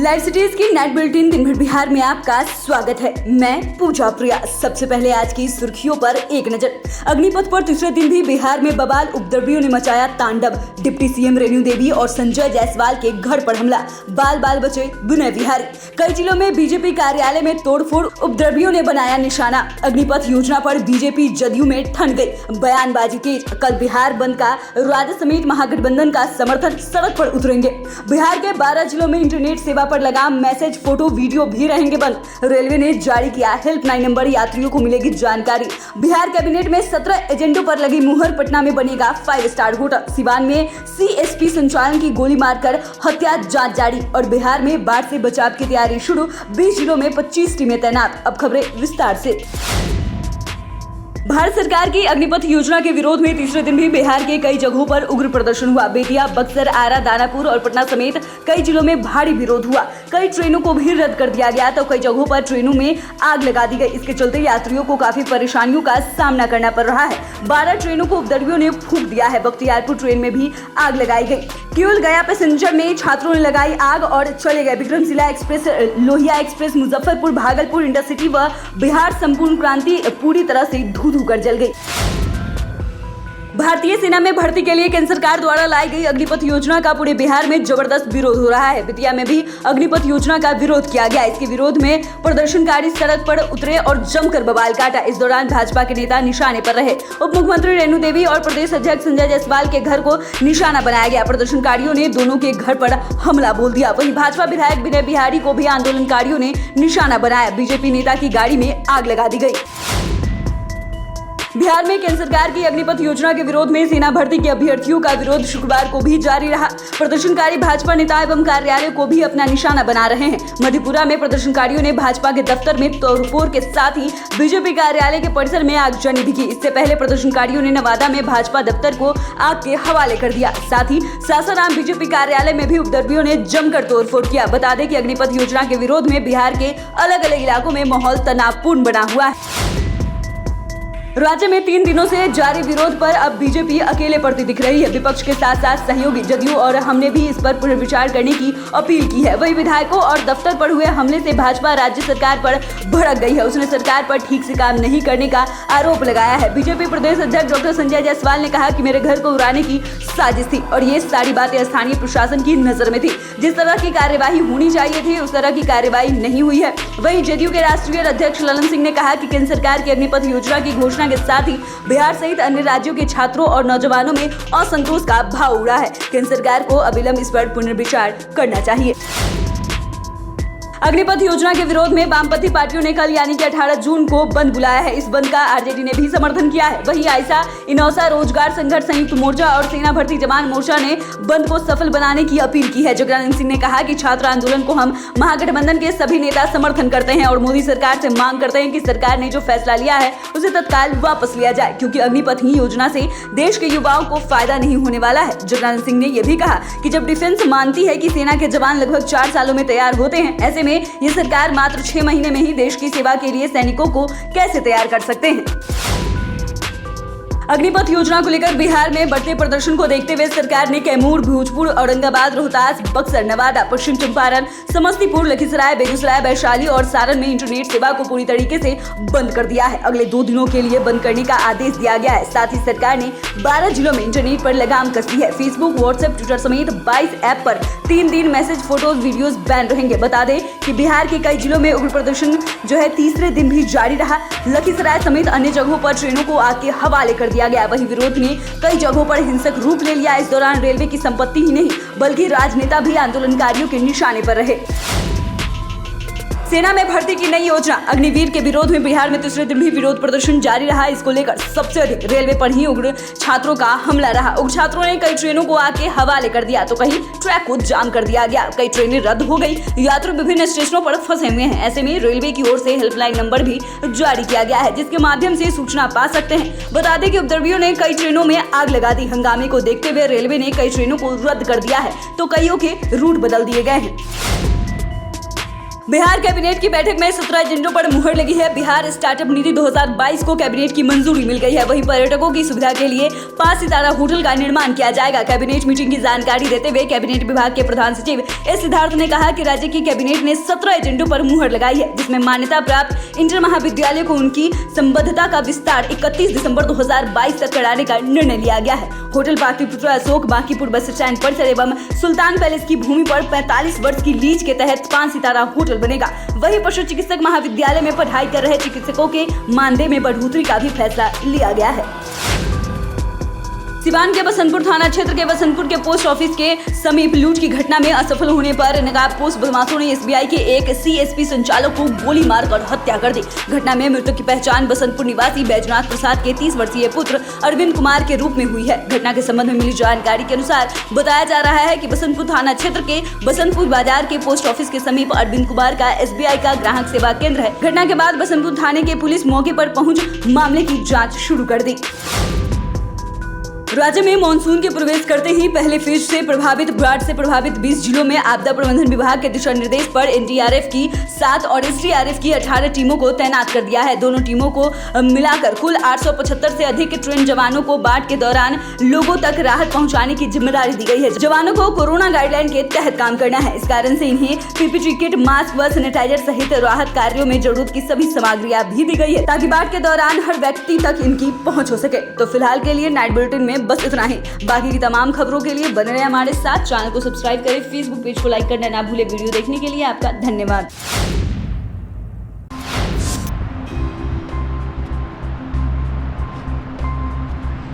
Live cities की net bulletin दिन भर बिहार में आपका स्वागत है। मैं पूजा प्रिया। सबसे पहले आज की सुर्खियों पर एक नजर। अग्निपथ पर तीसरे दिन भी बिहार में बवाल, उपद्रवियों ने मचाया तांडव। डिप्टी सीएम रेणु देवी और संजय जायसवाल के घर पर हमला, बाल बाल बचे विनय विहारी। कई जिलों में बीजेपी कार्यालय में तोड़फोड़, उपद्रवियों ने बनाया निशाना। अग्निपथ योजना पर बीजेपी जदयू में ठन गई, बयानबाजी तेज। कल बिहार बंद का राजद समेत महागठबंधन का समर्थन, सड़क पर उतरेंगे। बिहार के 12 जिलों में इंटरनेट सेवा पर लगाम, मैसेज, फोटो, वीडियो भी रहेंगे बंद। रेलवे ने जारी किया हेल्पलाइन नंबर, यात्रियों को मिलेगी जानकारी। बिहार कैबिनेट में 17 एजेंडों पर लगी मुहर। पटना में बनेगा 5 स्टार होटल। सिवान में सीएसपी संचालन की गोली मारकर हत्या, जांच जारी। और बिहार में बाढ़ से बचाव की तैयारी शुरू, 20 जिलों में 25 टीमें तैनात। अब खबरें विस्तार से। भारत सरकार की अग्निपथ योजना के विरोध में तीसरे दिन भी बिहार के कई जगहों पर उग्र प्रदर्शन हुआ। बेतिया, बक्सर, आरा, दानापुर और पटना समेत कई जिलों में भारी विरोध हुआ। कई ट्रेनों को भी रद्द कर दिया गया तो कई जगहों पर ट्रेनों में आग लगा दी गई। इसके चलते यात्रियों को काफी परेशानियों का सामना करना पड़ रहा है। 12 ट्रेनों को उपद्रवियों ने फूंक दिया है। बख्तियारपुर ट्रेन में भी आग लगाई गई। केवल गया पैसेंजर में छात्रों ने लगाई आग और चले गए। Vikramshila express, Lohia express, Muzaffarpur, Bhagalpur intercity व बिहार संपूर्ण क्रांति पूरी तरह से धू कर जल गई। भारतीय सेना में भर्ती के लिए केंद्र सरकार द्वारा लाई गई अग्निपथ योजना का पूरे बिहार में जबरदस्त विरोध हो रहा है। बेतिया में भी अग्निपथ योजना का विरोध किया गया। इसके विरोध में प्रदर्शनकारी सड़क पर उतरे और जमकर बवाल काटा। इस दौरान भाजपा के नेता निशाने पर रहे। उप मुख्यमंत्री रेणु देवी और प्रदेश अध्यक्ष संजय जायसवाल के घर को निशाना बनाया गया। प्रदर्शनकारियों ने दोनों के घर पर हमला बोल दिया। वहीं भाजपा विधायक विनय विहारी को भी आंदोलनकारियों ने निशाना बनाया। बीजेपी नेता की गाड़ी में आग लगा दी गई। बिहार में केंद्र सरकार की अग्निपथ योजना के विरोध में सेना भर्ती के अभ्यर्थियों का विरोध शुक्रवार को भी जारी रहा। प्रदर्शनकारी भाजपा नेता एवं कार्यालय को भी अपना निशाना बना रहे हैं। मधेपुरा में प्रदर्शनकारियों ने भाजपा के दफ्तर में तोड़फोड़ के साथ ही बीजेपी कार्यालय के परिसर में आगजनी भी की। इससे पहले प्रदर्शनकारियों ने नवादा में भाजपा दफ्तर को आग के हवाले कर दिया। साथ ही सासाराम बीजेपी कार्यालय में भी उपद्रवियों ने जमकर तोड़फोड़ किया। बता दें कि अग्निपथ योजना के विरोध में बिहार के अलग अलग इलाकों में माहौल तनावपूर्ण बना हुआ है। राज्य में 3 दिनों से जारी विरोध पर अब बीजेपी अकेले पड़ती दिख रही है। विपक्ष के साथ साथ सहयोगी जदयू और हमने भी इस पर पुनर्विचार करने की अपील की है। वही विधायकों और दफ्तर पर हुए हमले से भाजपा राज्य सरकार पर भड़क गई है। उसने सरकार पर ठीक से काम नहीं करने का आरोप लगाया है। बीजेपी प्रदेश अध्यक्ष डॉक्टर संजय जायसवाल ने कहा कि मेरे घर को उड़ाने की साजिश थी और ये सारी बातें स्थानीय प्रशासन की नजर में थी। जिस तरह की कार्यवाही होनी चाहिए थी उस तरह की कार्यवाही नहीं हुई है। वहीं जदयू के राष्ट्रीय अध्यक्ष ललन सिंह ने कहा कि केंद्र सरकार की अग्निपथ योजना की घोषणा के साथ ही बिहार सहित अन्य राज्यों के छात्रों और नौजवानों में असंतोष का भाव उड़ा है। केंद्र सरकार को अविलंब इस पर पुनर्विचार करना चाहिए। अग्निपथ योजना के विरोध में वामपंथी पार्टियों ने कल यानी कि 18 जून को बंद बुलाया है। इस बंद का आरजेडी ने भी समर्थन किया है। वहीं आयसा, इनौसा, रोजगार संघर्ष संयुक्त मोर्चा और सेना भर्ती जवान मोर्चा ने बंद को सफल बनाने की अपील की है। जगदानंद सिंह ने कहा कि छात्र आंदोलन को हम महागठबंधन के सभी नेता समर्थन करते हैं और मोदी सरकार से मांग करते हैं कि सरकार ने जो फैसला लिया है उसे तत्काल वापस लिया जाए, क्योंकि अग्निपथ ही योजना से देश के युवाओं को फायदा नहीं होने वाला है। जगदानंद सिंह ने यह भी कहा कि जब डिफेंस मानती है कि सेना के जवान लगभग 4 सालों में तैयार होते हैं, ऐसे में ये सरकार मात्र 6 महीने में ही देश की सेवा के लिए सैनिकों को कैसे तैयार कर सकते हैं। अग्निपथ योजना को लेकर बिहार में बढ़ते प्रदर्शन को देखते हुए सरकार ने कैमूर, भोजपुर, औरंगाबाद, रोहतास, बक्सर, नवादा, पश्चिम चंपारण, समस्तीपुर, लखीसराय, बेगूसराय, वैशाली और सारण में इंटरनेट सेवा को पूरी तरीके से बंद कर दिया है। अगले 2 दिनों के लिए बंद करने का आदेश दिया गया है। साथ ही सरकार ने 12 जिलों में इंटरनेट पर लगाम कस दी है। फेसबुक, व्हाट्सएप, ट्विटर समेत 22 ऐप पर 3 दिन मैसेज, फोटोज, वीडियोज बैन रहेंगे। बता दें कि बिहार के कई जिलों में उग्र प्रदर्शन तीसरे दिन भी जारी रहा। लखीसराय समेत अन्य जगहों पर ट्रेनों को आग के हवाले कर दिया गया। वहीं विरोध ने कई जगहों पर हिंसक रूप ले लिया। इस दौरान रेलवे की संपत्ति ही नहीं बल्कि राजनेता भी आंदोलनकारियों के निशाने पर रहे। सेना में भर्ती की नई योजना। अग्निवीर के विरोध में बिहार में तीसरे दिन भी विरोध प्रदर्शन जारी रहा। इसको लेकर सबसे अधिक रेलवे पर ही उग्र छात्रों का हमला रहा। उग्र छात्रों ने कई ट्रेनों को आके हवाले कर दिया तो कहीं ट्रैक को जाम कर दिया गया। कई ट्रेनें रद्द हो गई। यात्री विभिन्न स्टेशनों पर फंसे हुए हैं। ऐसे में रेलवे की ओर से हेल्पलाइन नंबर भी जारी किया गया है, जिसके माध्यम से सूचना पा सकते हैं। बता दें कि उपद्रवियों ने कई ट्रेनों में आग लगा दी। हंगामे को देखते हुए रेलवे ने कई ट्रेनों को रद्द कर दिया है तो कईयों के रूट बदल दिए गए हैं। बिहार कैबिनेट की बैठक में 17 एजेंडों पर मुहर लगी है। बिहार स्टार्टअप नीति 2022 को कैबिनेट की मंजूरी मिल गई है। वहीं पर्यटकों की सुविधा के लिए 5 सितारा होटल का निर्माण किया जाएगा। कैबिनेट मीटिंग की जानकारी देते हुए कैबिनेट विभाग के प्रधान सचिव एस सिद्धार्थ ने कहा कि राज्य की कैबिनेट ने 17 एजेंडों पर मुहर लगाई है, जिसमें मान्यता प्राप्त इंटर महाविद्यालय को उनकी संबद्धता का विस्तार 31 दिसंबर 2022 तक कराने का निर्णय लिया गया है। Hotel Pataliputra Ashok Bankipur bus stand परिसर एवं सुल्तान पैलेस की भूमि पर 45 वर्ष की लीज के तहत 5 सितारा होटल बनेगा। वहीं पशु चिकित्सक महाविद्यालय में पढ़ाई कर रहे चिकित्सकों के मानदेय में बढ़ोतरी का भी फैसला लिया गया है। सिवान के बसंतपुर थाना क्षेत्र के बसंतपुर के पोस्ट ऑफिस के समीप लूट की घटना में असफल होने पर नकाबपोश बदमाशों ने एसबीआई के एक सीएसपी संचालक को गोली मारकर हत्या कर दी। घटना में मृतक की पहचान बसंतपुर निवासी बैजनाथ प्रसाद के 30 वर्षीय पुत्र अरविंद कुमार के रूप में हुई है। घटना के संबंध में मिली जानकारी के अनुसार बताया जा रहा है कि बसंतपुर थाना क्षेत्र के बसंतपुर बाजार के पोस्ट ऑफिस के समीप अरविंद कुमार का एसबीआई का ग्राहक सेवा केंद्र है। घटना के बाद बसंतपुर थाने के पुलिस मौके पर पहुंच मामले की जाँच शुरू कर दी। राज्य में मानसून के प्रवेश करते ही पहले फेज से प्रभावित बाढ़ से प्रभावित 20 जिलों में आपदा प्रबंधन विभाग के दिशा निर्देश पर एनडीआरएफ की 7 और एसडीआरएफ की 18 टीमों को तैनात कर दिया है। दोनों टीमों को मिलाकर कुल 875 से अधिक ट्रेन जवानों को बाढ़ के दौरान लोगों तक राहत पहुंचाने की जिम्मेदारी दी गई है। जवानों को कोरोना गाइडलाइन के तहत काम करना है। इस कारण से इन्हें पीपीई किट, मास्क व सैनिटाइजर सहित राहत कार्यों में जरूरत की सभी सामग्रियां भी दी गई है, ताकि बाढ़ के दौरान हर व्यक्ति तक इनकी पहुँच हो सके। तो फिलहाल के लिए नाइट बुलेटिन में बस इतना ही। बाकी की तमाम खबरों के लिए बने रहे हमारे साथ। चैनल को सब्सक्राइब करें, फेसबुक पेज को लाइक करना ना भूले। वीडियो देखने के लिए आपका धन्यवाद।